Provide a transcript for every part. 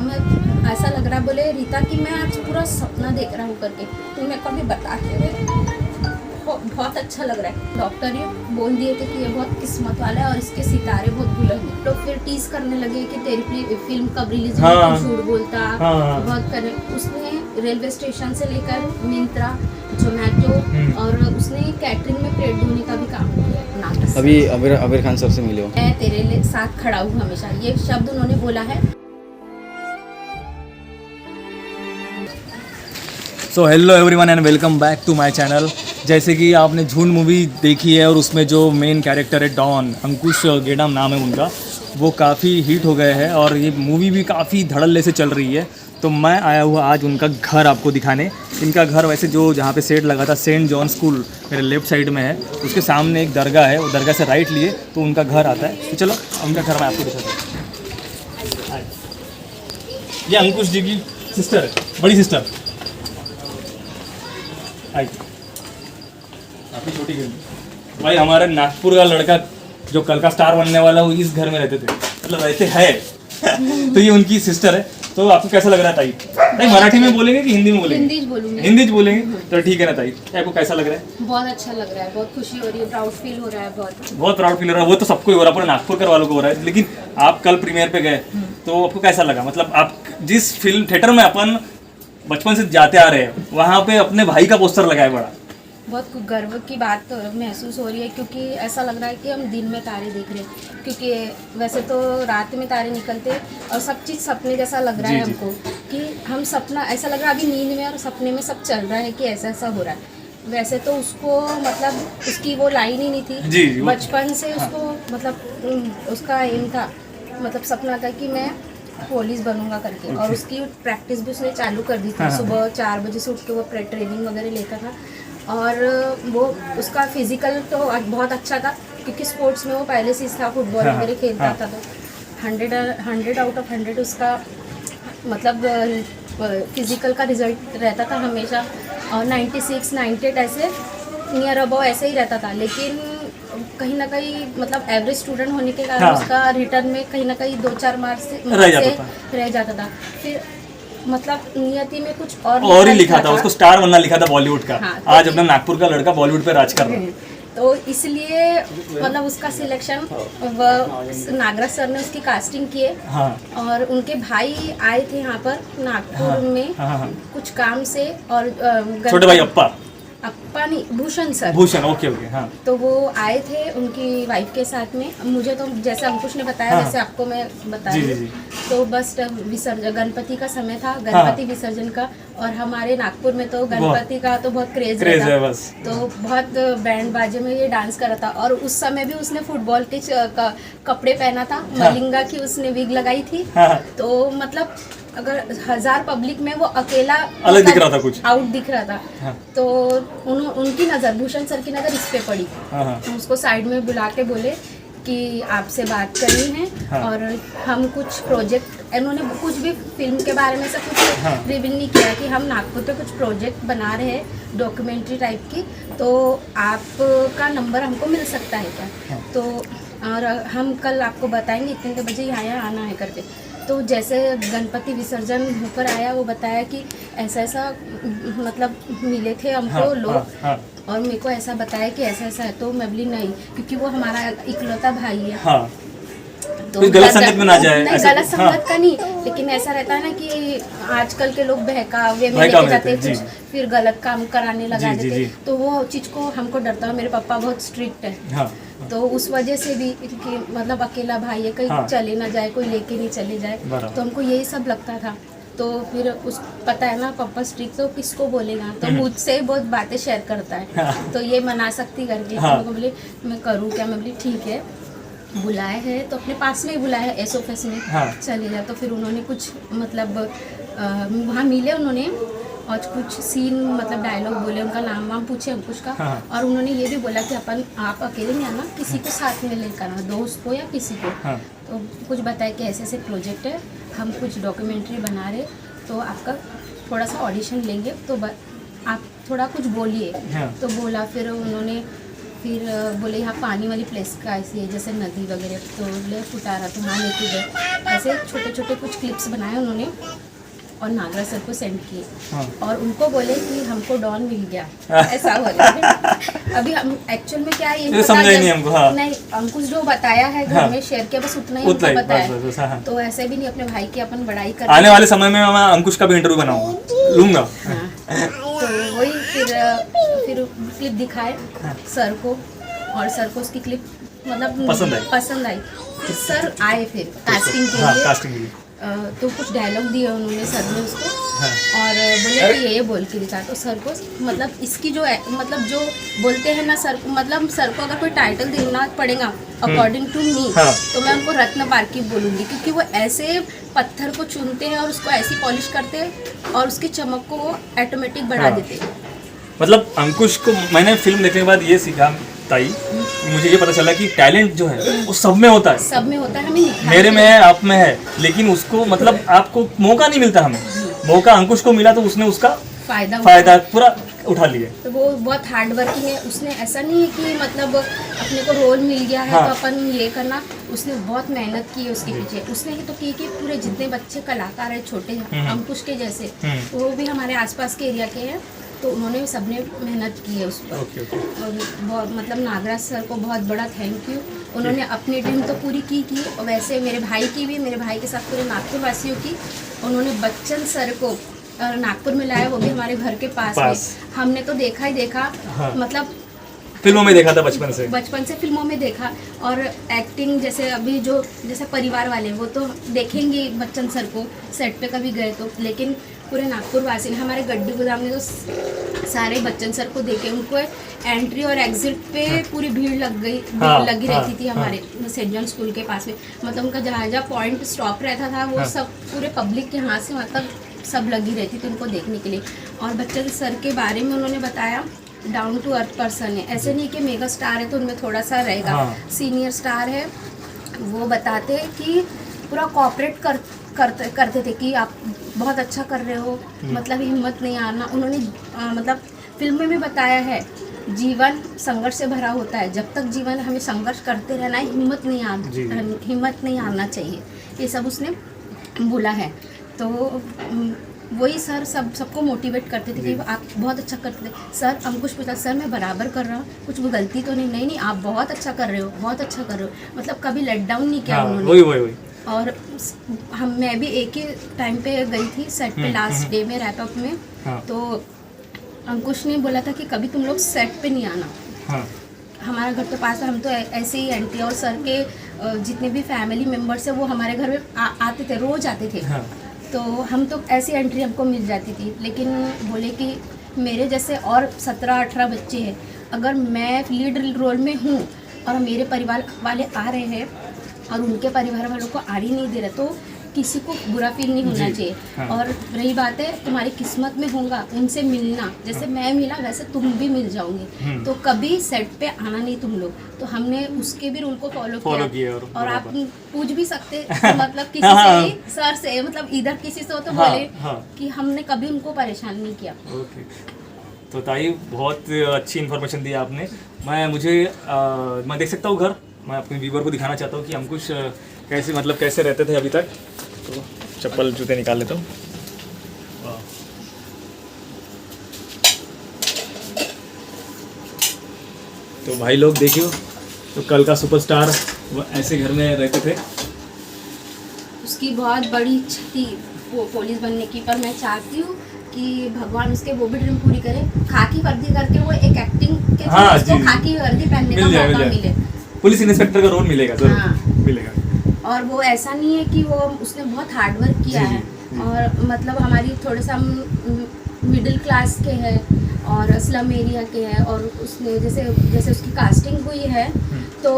हमें ऐसा लग रहा है, बोले रीता कि मैं आज पूरा सपना देख रहा हूँ करके, तो मेरे को अभी बताते हुए बहुत अच्छा लग रहा है। डॉक्टर ये बोल दिए थे कि ये बहुत किस्मत वाला है और इसके सितारे बहुत बुलंद हैं। तो फिर टीज करने लगे कि तेरी फिल्म कब रिलीज हुई, हाँ, झूठ बोलता, हाँ, बहुत करे। उसने रेलवे स्टेशन से लेकर मिंत्रा, जोमेटो और उसने कैटरिंग में प्लेट धोने का भी काम किया नाटक। अभी आमिर खान सर से मिले हो? मैं तेरे साथ खड़ा हूँ हमेशा, ये शब्द उन्होंने बोला है। So hello everyone and welcome back to my channel. जैसे कि आपने झूठ मूवी देखी है और उसमें जो मेन कैरेक्टर है डॉन, अंकुश गेडाम नाम है उनका, वो काफ़ी हिट हो गए हैं और ये मूवी भी काफ़ी धड़ल्ले से चल रही है। तो मैं आया हुआ आज उनका घर आपको दिखाने। इनका घर वैसे जो जहाँ पे सेट लगा था सेंट जॉन स्कूल मेरे लेफ्ट साइड में है, उसके सामने एक दरगाह है, वो दरगाह से राइट लिए तो उनका घर आता है। तो चलो उनका घर मैं आपको दिखाता हूँ। ये अंकुश जी की सिस्टर है, बड़ी सिस्टर। आई काफ़ी छोटी गली। भाई हमारे नागपुर का लड़का जो कल का स्टार बनने वाला वो इस घर में रहते थे, मतलब रहते हैं। तो ये उनकी सिस्टर है। तो आपको कैसा लग रहा है ताई? ताई मराठी में बोलेंगे कि हिंदी में बोलेंगे? हिंदी बोलूंगी। हिंदी बोलेंगे तो ठीक है ना ताई। आपको कैसा लग रहा है? बहुत अच्छा लग रहा है, बहुत खुशी हो रही है, प्राउड फील हो रहा है, बहुत प्राउड फील हो रहा है। वो तो सबको ही हो रहा है, पूरे नागपुर कर वालों को हो रहा है। लेकिन आप कल प्रीमियर पे गए तो आपको कैसा लगा? मतलब आप जिस फिल्म थिएटर में अपन बचपन से जाते आ रहे हैं वहाँ पे अपने भाई का पोस्टर लगाया बड़ा, बहुत गर्व की बात तो महसूस हो रही है, क्योंकि ऐसा लग रहा है कि हम दिन में तारे देख रहे हैं। क्योंकि वैसे तो रात में तारे निकलते और सब चीज़ सपने जैसा लग रहा है हमको, कि हम सपना ऐसा लग रहा है अभी नींद में और सपने में सब चल रहा है कि ऐसा ऐसा हो रहा है। वैसे तो उसको मतलब उसकी वो लाइन ही नहीं थी, बचपन से उसको मतलब उसका एम था, मतलब सपना था कि मैं पुलिस बनूंगा करके। और उसकी प्रैक्टिस भी उसने चालू कर दी थी। सुबह 4 बजे से उठ के वो ट्रेनिंग वगैरह लेता था और वो उसका फिजिकल तो बहुत अच्छा था, क्योंकि स्पोर्ट्स में वो पहले से था, फुटबॉल वगैरह खेलता था। तो 100 आउट ऑफ 100 उसका मतलब फिजिकल का रिजल्ट रहता था हमेशा। और 96, 98 ऐसे नियर अबाउ ऐसे ही रहता था। लेकिन कहीं ना कहीं मतलब एवरेज स्टूडेंट होने के कारण उसका रिटर्न में कहीं ना कहीं 2-4 मार्क्स से रह जाता था। फिर मतलब नियति में कुछ और ही लिखा था, उसको स्टार बनना लिखा था बॉलीवुड का। हाँ, आज अपना नागपुर का लड़का बॉलीवुड पे राज कर रहा है। तो इसलिए मतलब उसका सिलेक्शन नागराज सर ने उसकी कास्टिंग किए। हाँ। और उनके भाई आए थे यहाँ पर नागपुर में कुछ काम से, और छोटे भाई अप्पा नहीं, भूषण सर। भूषण, ओके। हाँ। तो वो आए थे उनकी वाइफ के साथ में। मुझे तो जैसे अंकुश ने बताया वैसे आपको मैं बता रही हूँ। तो बस विसर्जन गणपति का समय था, गणपति विसर्जन का, और हमारे नागपुर में तो गणपति का तो बहुत क्रेज है बस। तो बहुत बैंड बाजे में ये डांस करा था। और उस समय भी उसने फुटबॉल के कपड़े पहना था, मलिंगा की उसने विग लगाई थी। तो मतलब अगर 1000 पब्लिक में वो अकेला अलग दिख रहा था, कुछ आउट दिख रहा था। हाँ। तो उनकी नज़र, भूषण सर की नज़र इस पे पड़ी। हाँ। तो उसको साइड में बुला के बोले कि आपसे बात करनी है। हाँ। और हम कुछ प्रोजेक्ट, इन्होंने कुछ भी फिल्म के बारे में से कुछ रिवील नहीं किया कि हम नागपुर पे कुछ प्रोजेक्ट बना रहे हैं डॉक्यूमेंट्री टाइप की, तो आपका नंबर हमको मिल सकता है क्या? हाँ। तो और हम कल आपको बताएंगे इतने बजे यहाँ आना है करके। तो जैसे गणपति विसर्जन होकर आया, वो बताया कि ऐसा ऐसा मतलब मिले थे हमको लोग। और मेरे को ऐसा बताया कि ऐसा ऐसा है। तो मैं बोली नहीं, क्योंकि वो हमारा इकलौता भाई है। तो गलत संगत में ना जाए। नहीं, गलत संगत का नहीं, लेकिन ऐसा रहता है ना कि आजकल के लोग बहकावे में लेके जाते हैं, कुछ फिर गलत काम कराने लगा देते। तो वो चीज़ को हमको डरता है। मेरे पापा बहुत स्ट्रिक्ट है। तो उस वजह से भी कि मतलब अकेला भाई है, कहीं चले ना जाए, कोई लेके नहीं चले जाए, तो हमको यही सब लगता था। तो फिर उस पता है ना पापा स्ट्रिक्ट, तो किसको बोलेगा? तो मुझसे बहुत बातें शेयर करता है। तो ये मना सकती करके तो बोली मैं करूँ क्या? मैं बोली ठीक है, बुलाए है तो अपने पास में ही बुलाया है, एस ऑफिस में चले जाए। तो फिर उन्होंने कुछ मतलब वहाँ मिले उन्होंने, और कुछ सीन मतलब डायलॉग बोले, उनका नाम वाम पूछे अंकुश का। और उन्होंने ये भी बोला कि आप अकेले नहीं आना, किसी को साथ में लेकर आना, दोस्त को या किसी को। तो कुछ बताया कि ऐसे ऐसे प्रोजेक्ट है, हम कुछ डॉक्यूमेंट्री बना रहे, तो आपका थोड़ा सा ऑडिशन लेंगे, तो आप थोड़ा कुछ बोलिए। तो बोला, फिर उन्होंने फिर बोले यहाँ पानी वाली प्लेस का ऐसी है जैसे नदी वगैरह, तो ले फुटारा तो वहाँ लेके गए। ऐसे छोटे छोटे कुछ क्लिप्स बनाए उन्होंने और नागराज सर को सेंड किए। हाँ। और उनको बोले कि हमको डॉन मिल गया, ऐसा बोले। अभी हम एक्चुअल में क्या है ये समझा ही नहीं हमको। हाँ। नहीं, अंकुश जो बताया है घर हाँ। में शेयर किया बस उतना ही उतना ही, हमको बताया। बस, हाँ। तो ऐसे भी नहीं अपने भाई की अपन बड़ाई कर आने वाले समय में मैं अंकुश का भी इंटरव्यू बनाऊंगा, लूंगा। हाँ। तो वही फिर क्लिप दिखाए सर को, और सर को उसकी क्लिप मतलब पसंद आई। तो सर आए फिर कास्टिंग के लिए। कास्टिंग के लिए तो कुछ डायलॉग दिए उन्होंने सर ने उसको। हाँ। और बोले कि ये बोल के दिखा। तो सर को मतलब इसकी जो मतलब जो बोलते हैं ना सर को, मतलब सर को अगर कोई टाइटल देना पड़ेगा अकॉर्डिंग टू मी, हाँ। तो मैं उनको रत्न पारकी बोलूँगी, क्योंकि वो ऐसे पत्थर को चुनते हैं और उसको ऐसी पॉलिश करते हैं और उसकी चमक को वो ऑटोमेटिक बढ़ा हाँ। देते हैं। मतलब अंकुश को मैंने फिल्म देखने के बाद ये सीखा ताई, मुझे ये पता चला कि टैलेंट जो है वो सब में होता है। सब में होता है, हमें निखारना मेरे में है, आप में है, लेकिन उसको मतलब आपको मौका नहीं मिलता। हमें मौका अंकुश को मिला तो उसने उसका फायदा पूरा उठा लिया। तो वो बहुत हार्ड वर्किंग है। उसने ऐसा नहीं है कि मतलब अपने को रोल मिल गया है हाँ। तो अपन ये करना। उसने बहुत मेहनत की है उसके पीछे। उसने ही तो की कि पूरे जितने बच्चे कलाकार है छोटे अंकुश के जैसे, वो भी हमारे आसपास के एरिया के हैं, तो उन्होंने सबने मेहनत की है उस पर। और बहुत मतलब नागराज सर को बहुत बड़ा थैंक यू। उन्होंने अपनी ड्रीम तो पूरी की और वैसे मेरे भाई की भी, मेरे भाई के साथ पूरे नागपुर वासियों की। उन्होंने बच्चन सर को नागपुर में लाया, वो भी हमारे घर के पास में। हमने तो देखा ही देखा। हाँ। मतलब फिल्मों में देखा था बचपन से फिल्मों में देखा। और एक्टिंग जैसे अभी जो जैसे परिवार वाले वो तो देखेंगे बच्चन सर को सेट पे कभी गए तो, लेकिन पूरे नागपुर वासी ने, हमारे गड्डी गोदाम ने तो सारे बच्चन सर को देखे। उनको एंट्री और एग्जिट पे पूरी भीड़ लगी रहती थी हमारे सेंट जॉन स्कूल के पास में। मतलब उनका जहाँ पॉइंट स्टॉप रहता था वो सब पूरे पब्लिक के हाथ से मतलब सब लगी रहती थी उनको देखने के लिए। और बच्चन सर के बारे में उन्होंने बताया डाउन टू अर्थ पर्सन है, ऐसे नहीं कि मेगा स्टार है तो उनमें थोड़ा सा रहेगा। सीनियर स्टार है। वो बताते कि पूरा कोऑपरेट करते थे कि आप बहुत अच्छा कर रहे हो, मतलब हिम्मत नहीं हारना। उन्होंने मतलब फिल्म में बताया है जीवन संघर्ष से भरा होता है, जब तक जीवन हमें संघर्ष करते रहना है, हिम्मत नहीं हारना चाहिए, ये सब उसने बोला है। तो वही सर सबको मोटिवेट करते थे कि आप बहुत अच्छा करते थे। सर अंकुश पूछा, सर मैं बराबर कर रहा हूँ, कुछ गलती तो नहीं, आप बहुत अच्छा कर रहे हो। मतलब कभी लेट डाउन नहीं किया उन्होंने। वही। और मैं भी एक ही टाइम पे गई थी सेट पे, लास्ट डे में रैप अप में। तो अंकुश ने बोला था कि कभी तुम लोग सेट पे नहीं आना। हमारा घर के पास है, हम तो ऐसे ही एंटी और सर के जितने भी फैमिली मेम्बर्स हैं वो हमारे घर में आते थे, रोज आते थे। तो हम तो ऐसी एंट्री हमको मिल जाती थी। लेकिन बोले कि मेरे जैसे और 17-18 बच्चे हैं, अगर मैं लीड रोल में हूँ और मेरे परिवार वाले आ रहे हैं और उनके परिवार वालों को आड़ी नहीं दे रहे, तो किसी को बुरा फील नहीं होना चाहिए। हाँ। और रही बात है तुम्हारी किस्मत में होगा उनसे मिलना, जैसे मैं मिला वैसे तुम भी मिल जाओगे। तो कभी सेट पे आना नहीं तुम लोग। तो हमने उसके भी रूल को फॉलो किया। और आप पूछ भी सकते मतलब किसी से भी, सर से, मतलब इधर किसी से हो तो बोले कि हमने कभी उनको परेशान नहीं किया। तो ताई बहुत अच्छी इन्फॉर्मेशन दी आपने। मैं देख सकता हूँ घर, मैं अपने व्यूवर को दिखाना चाहता हूँ कि अंकुश कैसे रहते थे अभी तक। तो चप्पल जूते निकाल लेता हूँ। तो भाई लोग देखियो, तो कल का सुपरस्टार वो ऐसे घर में रहते थे। उसकी बहुत बड़ी इच्छा थी वो पुलिस बनने की, पर मैं चाहती हूँ कि भगवान उसके वो भी ड्रीम पूरी करे। खाकी वर्दी करके वो एक एक्टिंग के उसको खाकी वर्दी पहनने का मौका मिले, पुलिस इंस्पेक्टर का रोल मिलेगा जरूर। हाँ। मिलेगा। और वो ऐसा नहीं है कि वो उसने बहुत हार्ड वर्क किया है। और मतलब हमारी थोड़ा सा मिडिल क्लास के हैं और स्लम एरिया के हैं। और उसने जैसे उसकी कास्टिंग हुई है तो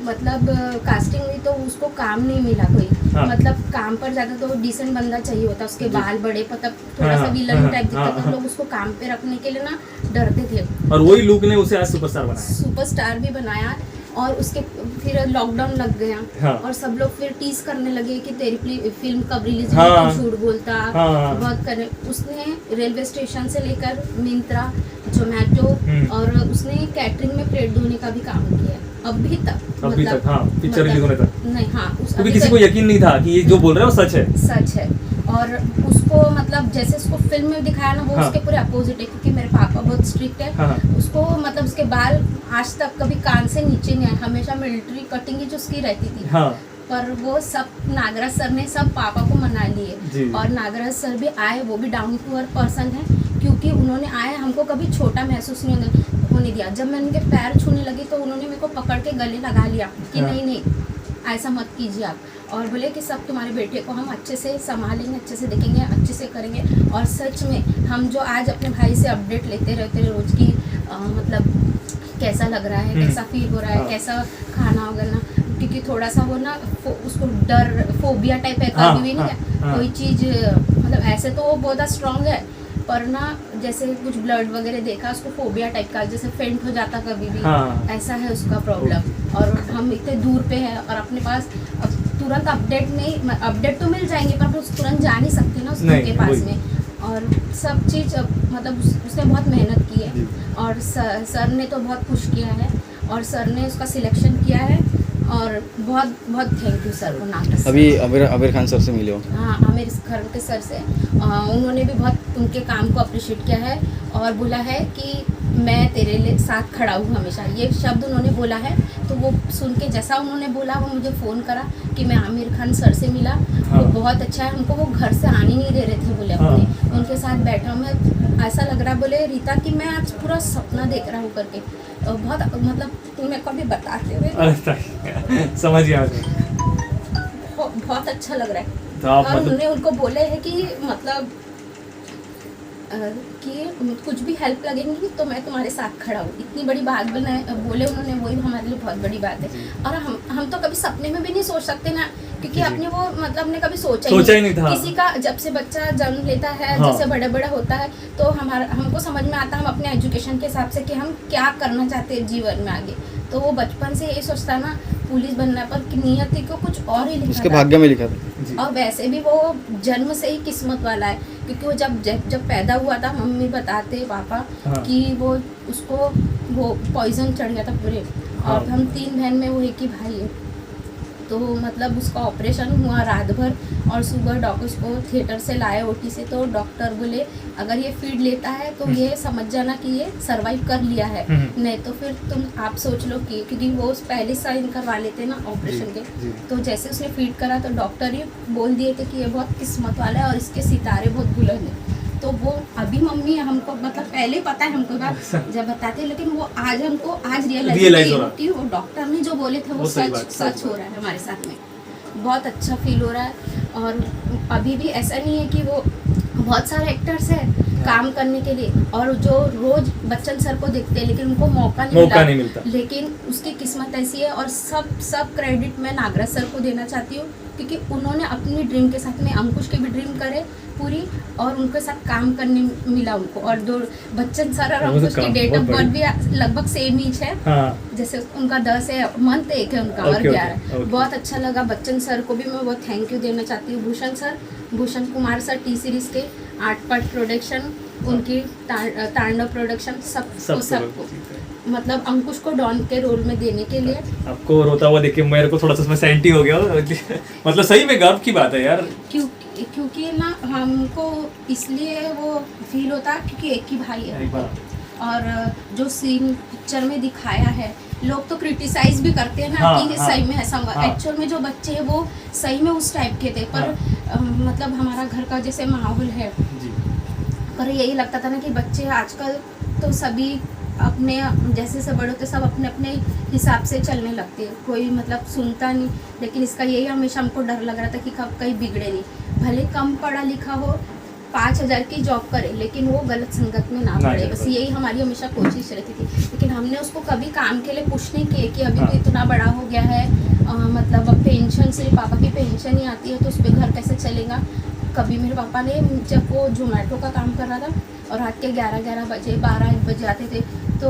मतलब कास्टिंग हुई तो उसको काम नहीं मिला कोई। हाँ। मतलब काम पर ज़्यादा तो डिसेंट बंदा चाहिए होता, उसके बाल बड़े, मतलब थोड़ा सा विलन टाइप दिखता, तो लोग उसको काम पे रखने के लिए ना डरते थे। और वही लुक ने उसे आज सुपरस्टार भी बनाया। और उसके फिर लॉकडाउन लग गया। हाँ। और सब लोग फिर टीज करने लगे कि तेरी फिल्म कब रिलीज होगी, झूठ बोलता। बहुत करे। उसने रेलवे स्टेशन से लेकर मिंत्रा जोमेटो, और उसने कैटरिंग में प्लेट धोने का भी काम किया है अभी तक। हाँ, पिक्चर रिलीज होने तक। नहीं, हाँ, क्योंकि किसी को यकीन नहीं था कि ये जो बोल रहा है वो सच है। सच है। और उसको मतलब जैसे उसको फिल्म में दिखाया ना, वो हाँ। उसके पूरे अपोजिट है, क्योंकि मेरे पापा बहुत स्ट्रिक्ट है। हाँ। उसको मतलब उसके बाल आज तक कभी कान से नीचे नहीं आए, हमेशा मिलिट्री कटिंग ही जो उसकी रहती थी। हाँ। पर वो सब नागराज सर ने सब पापा को मना जी। लिए, और नागराज सर भी आए, वो भी डाउन टू अर्थ पर्सन है, क्योंकि उन्होंने आए हमको कभी छोटा महसूस नहीं होने दिया। जब मैं उनके पैर छूने लगी तो उन्होंने मेरे को पकड़ के गले लगा लिया कि हाँ। नहीं ऐसा मत कीजिए आप, और बोले कि सब तुम्हारे बेटे को हम अच्छे से संभालेंगे, अच्छे से देखेंगे, अच्छे से करेंगे। और सच में हम जो आज अपने भाई से अपडेट लेते रहते हैं रोज की, मतलब कैसा लग रहा है, कैसा फील हो रहा है, हाँ। कैसा खाना वगैरह, क्योंकि थोड़ा सा वो ना उसको डर फोबिया टाइप है, हाँ, कभी भी नहीं है हाँ। कोई चीज़, मतलब ऐसे तो वो बहुत स्ट्रांग है, पर ना जैसे कुछ ब्लड वगैरह देखा उसको फोबिया टाइप का, जैसे फेंट हो जाता कभी भी। हाँ। ऐसा है उसका प्रॉब्लम। और हम इतने दूर पे हैं और अपने पास अब तुरंत अपडेट तो मिल जाएंगे, पर हम तुरंत जा नहीं सकते ना उसके पास वही। में। और सब चीज़ मतलब उसने बहुत मेहनत की है, जी। और सर ने तो बहुत पुश किया है, और सर ने उसका सिलेक्शन किया है, और बहुत बहुत थैंक यू सर को, नागराज सर। अभी आबिर खान सर से मिले हो? हाँ, आमिर घर के सर से उन्होंने भी बहुत उनके काम को अप्रिशिएट किया है, और बोला है कि मैं तेरे लिए साथ खड़ा हूँ हमेशा, ये शब्द उन्होंने बोला है। तो वो सुन के जैसा उन्होंने बोला, वो मुझे फ़ोन करा कि मैं आमिर खान सर से मिला, हाँ। वो बहुत अच्छा है, हमको वो घर से आने नहीं दे रहे थे, बोले हाँ। अपने उनके साथ बैठा मैं, ऐसा लग रहा, बोले रीता कि मैं आज पूरा सपना देख रहा हूँ करके, बहुत मतलब तुम्हें कभी बताते हुए समझ गया। बहुत अच्छा लग रहा है। तो आप और मतलब उन्होंने उनको बोले हैं कि मतलब कि कुछ भी हेल्प लगेंगी तो मैं तुम्हारे साथ खड़ा हूँ, इतनी बड़ी बात बोले उन्होंने, वही हमारे लिए बहुत बड़ी बात है। और हम तो कभी सपने में भी नहीं सोच सकते ना, क्योंकि अपने वो मतलब ने कभी सोचा ही नहीं था। किसी का जब से बच्चा जन्म लेता है, हाँ। जैसे बड़ा बड़ा होता है, तो हमको समझ में आता है हम अपने एजुकेशन के हिसाब से कि हम क्या करना चाहते हैं जीवन में आगे। तो वो बचपन से यही सोचता है ना पुलिस बनना, पर नियति को कुछ और ही लिखा उसके था। भाग्य में लिखा था। और वैसे भी वो जन्म से ही किस्मत वाला है, क्योंकि वो जब पैदा हुआ था, मम्मी बताते पापा हाँ। कि वो उसको वो पॉइजन चढ़ गया था पूरे। हाँ। और हम 3 बहन में वो एक ही भाई है, तो मतलब उसका ऑपरेशन हुआ रात भर, और सुबह डॉक्टर उसको थिएटर से लाए ओटी से, तो डॉक्टर बोले अगर ये फीड लेता है तो ये समझ जाना कि ये सरवाइव कर लिया है, नहीं तो फिर तुम आप सोच लो कि, क्योंकि वो पहले साइन करवा लेते ना ऑपरेशन के। तो जैसे उसने फीड करा तो डॉक्टर ही बोल दिए थे कि ये बहुत किस्मत वाला है और इसके सितारे बहुत बुलंद हैं। तो वो अभी मम्मी हमको मतलब पहले पता है हमको बात जब बताते, लेकिन वो आज हमको आज रियलाइज हो रहा है कि वो डॉक्टर ने जो बोले थे वो सच हो रहा है हमारे साथ में। बहुत अच्छा फील हो रहा है। और अभी भी ऐसा नहीं है कि वो बहुत सारे एक्टर्स हैं काम करने के लिए, और जो रोज बच्चन सर को देखते हैं लेकिन उनको मौका नहीं मिलता। लेकिन उसकी किस्मत ऐसी है, और सब क्रेडिट मैं नागराज सर को देना चाहती हूँ, क्योंकि उन्होंने अपनी ड्रीम के साथ में अंकुश की भी ड्रीम करे पूरी, और उनके साथ काम करने मिला उनको। और दो बच्चन सर और अंकुश की डेट ऑफ बर्थ भी लगभग सेम ही है। हाँ। जैसे उनका 10 है, मंथ एक है उनका, और 11। बहुत अच्छा लगा। बच्चन सर को भी मैं बहुत थैंक यू देना चाहती हूँ। Bhushan Kumar sir T series के 8 पार्ट प्रोडक्शन, उनकी तांडव प्रोडक्शन, सबको मतलब अंकुश को डॉन के रोल में देने के लिए। आपको रोता हुआ देख के मेरे को थोड़ा सा उसमें सेंटी हो गया मतलब सही में गर्व की बात है यार, क्योंकि ना हमको इसलिए वो फील होता क्योंकि एक ही भाई है, और जो सीन पिक्चर में दिखाया है लोग तो क्रिटिसाइज भी करते हैं ना कि सही में ऐसा हुआ। एक्चुअल में जो बच्चे हैं वो सही में उस टाइप के थे, पर मतलब हमारा घर का जैसे माहौल है, पर यही लगता था ना कि बच्चे आजकल तो सभी अपने जैसे से बड़े होते सब अपने अपने हिसाब से चलने लगते हैं, कोई मतलब सुनता नहीं। लेकिन इसका यही हमेशा हमको डर लग रहा था कि कब कहीं बिगड़े नहीं, भले कम पढ़ा लिखा हो, 5,000 की जॉब करे, लेकिन वो गलत संगत में ना पड़े, बस यही हमारी हमेशा कोशिश रहती थी। लेकिन हमने उसको कभी काम के लिए पुश नहीं किए कि अभी तो इतना बड़ा हो गया है, मतलब अब पेंशन सिर्फ पापा की पेंशन ही आती है तो उस पर घर कैसे चलेगा। कभी मेरे पापा ने जब वो जोमेटो का काम कर रहा था और रात के 11 बजे 12-1 बजे आते थे, तो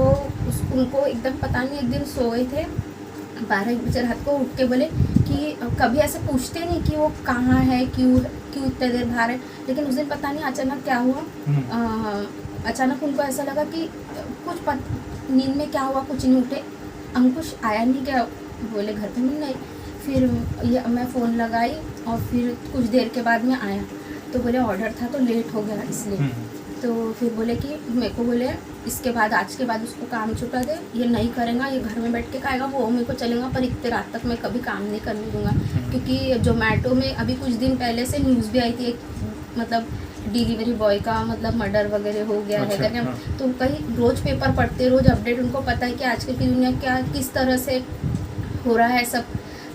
उनको एकदम पता नहीं, एक दिन सोए थे 12-1 बजे रात को उठ के बोले कि कभी ऐसे पूछते नहीं कि वो कहाँ है, क्यों इतने देर बाहर है। लेकिन उस दिन पता नहीं अचानक क्या हुआ, अचानक उनको ऐसा लगा कि नींद में क्या हुआ, कुछ नहीं उठे, अंकुश आया नहीं क्या, बोले घर पे मिल नहीं। फिर मैं फ़ोन लगाई और फिर कुछ देर के बाद में आया तो बोले ऑर्डर था तो लेट हो गया इसलिए। तो फिर बोले कि मेरे को बोले इसके बाद आज के बाद उसको काम छुटा दे, ये नहीं करेगा, ये घर में बैठ के खाएगा, वो मेरे को चलेगा पर इतने रात तक मैं कभी काम नहीं करने दूंगा। क्योंकि जोमेटो में अभी कुछ दिन पहले से न्यूज़ भी आई थी, एक मतलब डिलीवरी बॉय का मतलब मर्डर वगैरह हो गया है करके। हाँ। तो कहीं रोज़ पेपर पढ़ते, रोज़ अपडेट, उनको पता है कि आजकल की दुनिया क्या किस तरह से हो रहा है सब,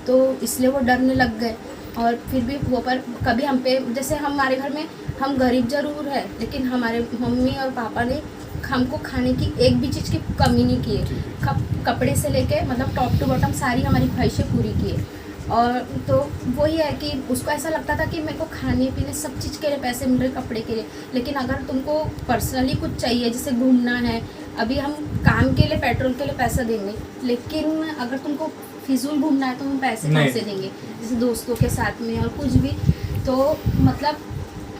तो इसलिए वो डरने लग गए। और फिर भी वो पर कभी हम पे, जैसे हमारे घर में हम गरीब ज़रूर है लेकिन हमारे मम्मी और पापा ने हमको खाने की एक भी चीज़ की कमी नहीं की है। कपड़े से लेके मतलब टॉप टू बॉटम सारी हमारी ख्वाहिशें पूरी की है। और तो वही है कि उसको ऐसा लगता था कि मेरे को खाने पीने सब चीज़ के लिए पैसे मिल रहे, कपड़े के लिए, लेकिन अगर तुमको पर्सनली कुछ चाहिए जैसे घूमना है, अभी हम काम के लिए पेट्रोल के लिए पैसा देंगे, लेकिन अगर तुमको फिजूल घूमना है तो हम पैसे कहाँ से देंगे, जैसे दोस्तों के साथ में और कुछ भी। तो मतलब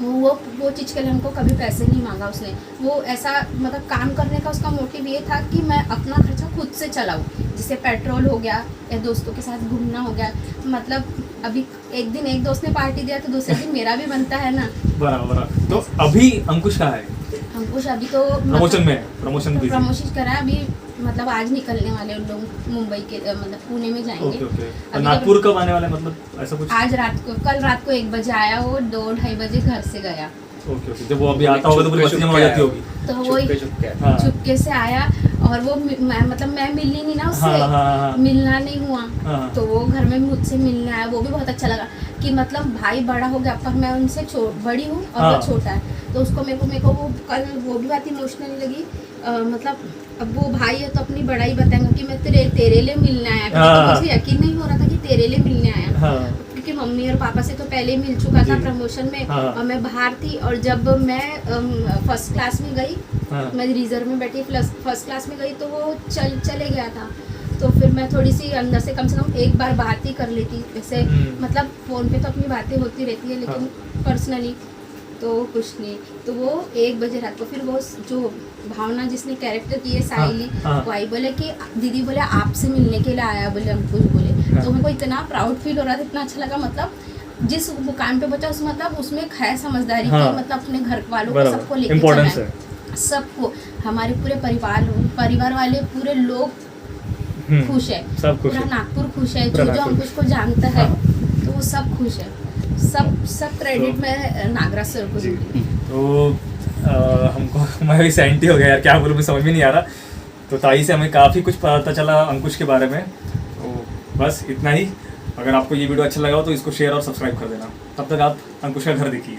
वो चीज़ के लिए हमको कभी पैसे नहीं मांगा उसने। वो ऐसा मतलब काम करने का उसका मोटिव ये था कि मैं अपना खर्चा खुद से चलाऊँ, जैसे पेट्रोल हो गया या दोस्तों के साथ घूमना हो गया। मतलब अभी एक दिन एक दोस्त ने पार्टी दिया तो दूसरे दिन मेरा भी बनता है ना। बराबर। तो अभी अंकुश कहाँ है? अंकुश अभी तो प्रमोशन करा है अभी, मतलब आज निकलने वाले उन लोग मुंबई के मतलब पुणे में जाएंगे। ओके। नागपुर कब आने वाले, मतलब ऐसा कुछ? आज रात को, कल रात को 1 बजे आया, वो 2-2:30 बजे घर से गया। ओके। जब वो अभी आता होगा तो पूरी बस्ती जमा हो जाती होगी। तो वो चुपके से आया और वो मतलब मैं मिली नहीं ना उससे, मिलना नहीं हुआ। तो वो घर में मुझसे मिलने आया, वो भी बहुत अच्छा लगा कि मतलब भाई बड़ा हो गया पर मैं उनसे बड़ी हूँ और वो छोटा है। तो उसको मेरे को वो कल वो भी बात इमोशनली लगी। मतलब अब वो भाई है तो अपनी बड़ाई बताएंगे कि मैं तेरे लिए मिलने आया, क्योंकि मुझे यकीन नहीं हो रहा था कि तेरे लिए मिलने आया। क्योंकि मम्मी और पापा से तो पहले ही मिल चुका था प्रमोशन में, और मैं बाहर थी। और जब मैं फर्स्ट क्लास में गई, मैं रिजर्व में बैठी फर्स्ट क्लास में गई तो वो चले गया था। तो फिर मैं थोड़ी सी अंदर से कम एक बार बात ही कर लेती, जैसे मतलब फ़ोन पे तो अपनी बातें होती रहती है लेकिन पर्सनली तो कुछ नहीं। तो वो 1 बजे रात को फिर वो जो भावना जिसने कैरेक्टर की है साहिली, वो आई बोले कि दीदी बोले आपसे मिलने के लिए आया, बोले अंकुश बोले। तो मेरे को इतना प्राउड फील हो रहा था, इतना अच्छा लगा। मतलब जिस मुकाम पे बचा उस मतलब उसमें है समझदारी की, मतलब अपने घर वालों को सबको लेके चला है, सबको, हमारे पूरे परिवार वाले पूरे लोग खुश है, पूरा नागपुर खुश है, जो अंकुश को जानता है तो वो सब खुश है। सब क्रेडिट में नागराज सर को दूंगी। तो हमको मैं भी सैंटी हो गया यार, क्या बोलूँ, मुझे समझ में नहीं आ रहा। तो ताई से हमें काफ़ी कुछ पता चला अंकुश के बारे में। तो बस इतना ही। अगर आपको ये वीडियो अच्छा लगा हो तो इसको शेयर और सब्सक्राइब कर देना। तब तक आप अंकुश का घर देखिए।